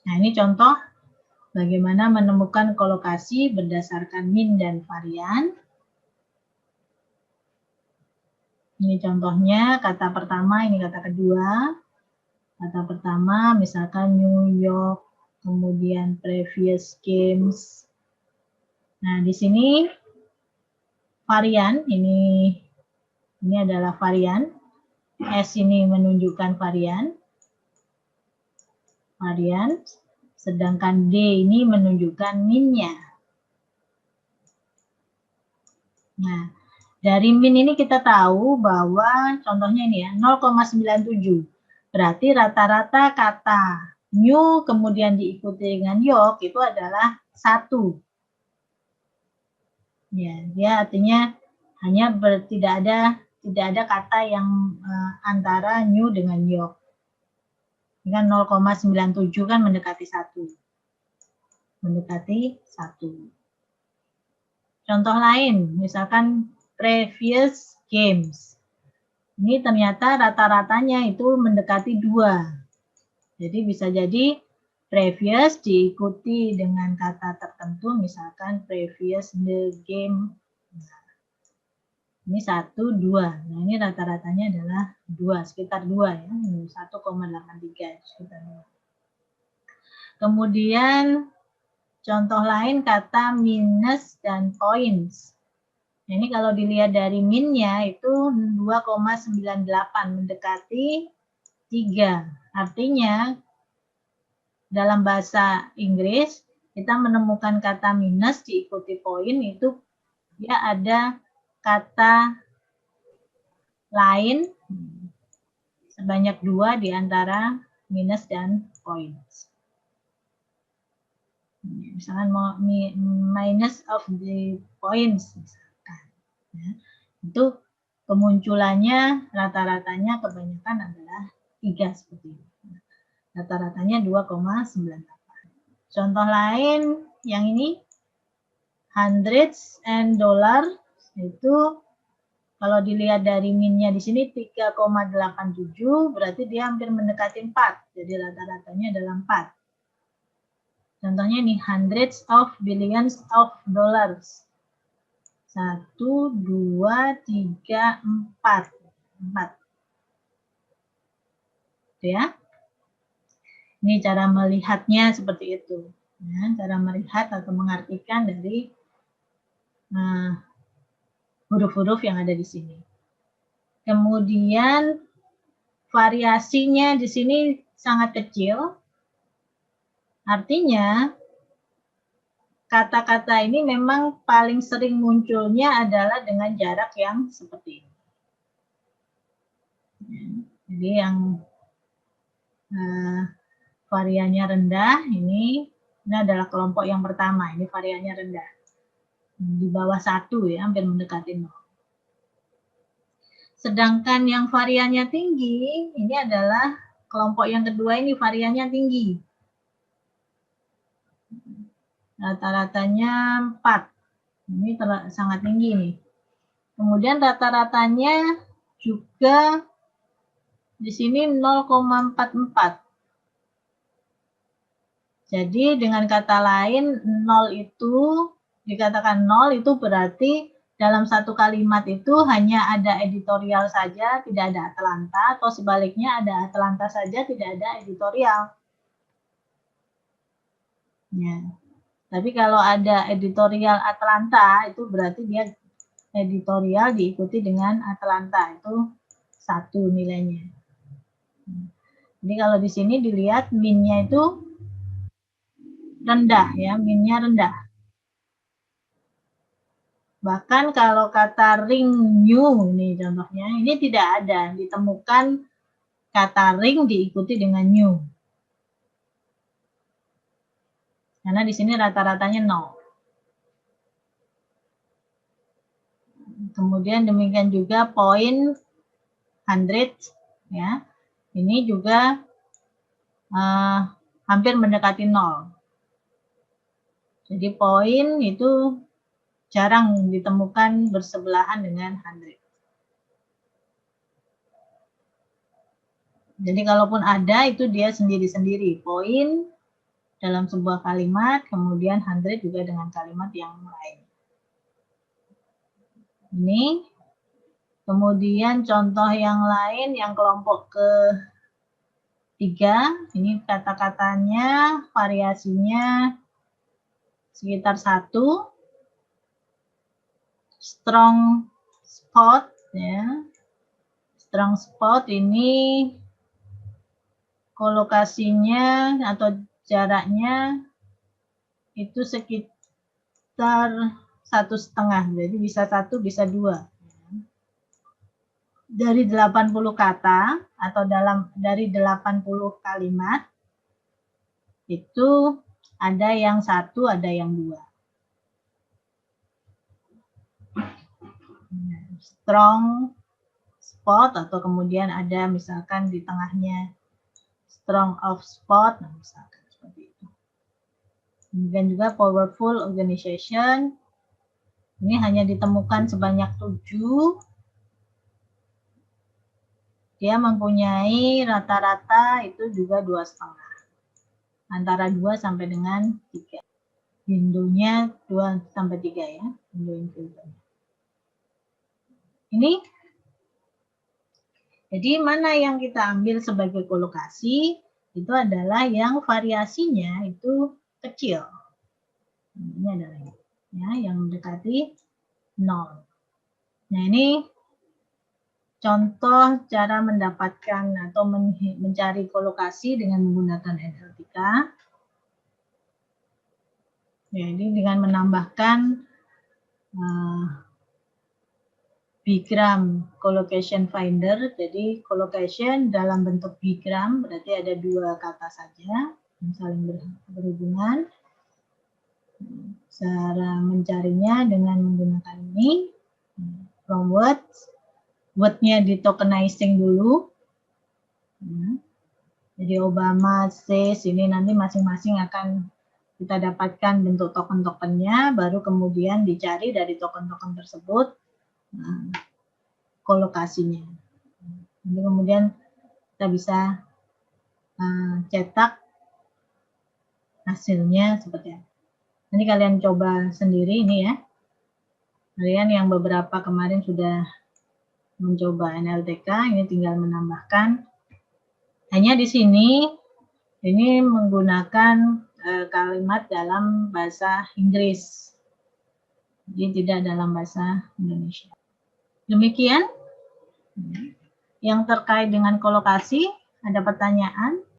Nah, ini contoh bagaimana menemukan kolokasi berdasarkan min dan varian. Ini contohnya, kata pertama, ini kata kedua. Kata pertama, misalkan New York, kemudian previous games. Nah, di sini varian, ini adalah varian. S ini menunjukkan varian. Sedangkan D ini menunjukkan min-nya. Nah, dari min ini kita tahu bahwa contohnya ini ya, 0,97. Berarti rata-rata kata new kemudian diikuti dengan York itu adalah 1. Ya, dia artinya hanya tidak ada kata yang antara new dengan York. Dengan 0,97 kan mendekati 1. Contoh lain, misalkan previous games. Ini ternyata rata-ratanya itu mendekati 2. Jadi bisa jadi previous diikuti dengan kata tertentu, misalkan previous the game. Ini 1, 2. Nah, ini rata-ratanya adalah 2, sekitar 2 ya. 1,83 sekitar 2. Kemudian contoh lain kata minus dan points. Nah, ini kalau dilihat dari min-nya itu 2,98 mendekati 3. Artinya dalam bahasa Inggris kita menemukan kata minus diikuti poin itu dia ada kata lain sebanyak 2 di antara minus dan points. Misalkan minus of the points, misalkan. Ya, itu kemunculannya rata-ratanya kebanyakan adalah 3 seperti itu. Rata-ratanya 2,98. Contoh lain yang ini hundreds and dollar itu kalau dilihat dari min-nya di sini 3,87 berarti dia hampir mendekati 4. Jadi rata-ratanya adalah 4. Contohnya ini hundreds of billions of dollars. 1, 2, 3, 4. 4. Ya. Ini cara melihatnya seperti itu. Ya, cara melihat atau mengartikan dari huruf-huruf yang ada di sini. Kemudian variasinya di sini sangat kecil. Artinya kata-kata ini memang paling sering munculnya adalah dengan jarak yang seperti ini. Jadi yang variannya rendah ini adalah kelompok yang pertama. Ini variannya rendah. Di bawah 1 ya, hampir mendekati 0. Sedangkan yang variannya tinggi, ini adalah kelompok yang kedua ini variannya tinggi. Rata-ratanya 4. Ini sangat tinggi nih. Kemudian rata-ratanya juga di sini 0,44. Jadi dengan kata lain 0 itu dikatakan 0 itu berarti dalam satu kalimat itu hanya ada editorial saja, tidak ada Atlanta, atau sebaliknya ada Atlanta saja, tidak ada editorial. Ya. Tapi kalau ada editorial Atlanta, itu berarti dia editorial diikuti dengan Atlanta, itu 1 nilainya. Jadi kalau di sini dilihat min-nya itu rendah ya, min-nya rendah. Bahkan kalau kata ring new nih contohnya, ini tidak ada ditemukan kata ring diikuti dengan new. Karena di sini rata-ratanya 0. Kemudian demikian juga point 100 ya. Ini juga hampir mendekati 0. Jadi poin itu jarang ditemukan bersebelahan dengan 100. Jadi kalaupun ada itu dia sendiri-sendiri. Poin dalam sebuah kalimat, kemudian 100 juga dengan kalimat yang lain. Ini. Kemudian contoh yang lain yang kelompok ketiga, ini kata-katanya variasinya sekitar 1. Strong spot ya. Strong spot ini kolokasinya atau jaraknya itu sekitar 1,5, jadi bisa 1 bisa 2. Dari 80 kata atau dari 80 kalimat itu ada yang 1, ada yang 2. Strong spot atau kemudian ada misalkan di tengahnya strong of spot, nah misalkan seperti itu. Kemudian juga powerful organization, ini hanya ditemukan sebanyak 7. Dia mempunyai rata-rata itu juga 2,5. Antara 2 sampai dengan 3. Windownya 2 sampai 3 ya. Ini. Jadi mana yang kita ambil sebagai kolokasi itu adalah yang variasinya itu kecil. Ini adalah ya, yang mendekati 0. Nah, ini contoh cara mendapatkan atau mencari kolokasi dengan menggunakan NLTK. Jadi dengan menambahkan bigram collocation finder. Jadi collocation dalam bentuk bigram berarti ada 2 kata saja yang saling berhubungan. Cara mencarinya dengan menggunakan ini from words. Word-nya di tokenizing dulu. Jadi Obama says ini nanti masing-masing akan kita dapatkan bentuk token-tokennya, baru kemudian dicari dari token-token tersebut kolokasinya. Jadi kemudian kita bisa cetak hasilnya seperti apa. Nanti kalian coba sendiri ini ya. Kalian yang beberapa kemarin sudah mencoba NLTK, ini tinggal menambahkan. Hanya di sini, ini menggunakan kalimat dalam bahasa Inggris. Jadi tidak dalam bahasa Indonesia. Demikian yang terkait dengan kolokasi. Ada pertanyaan?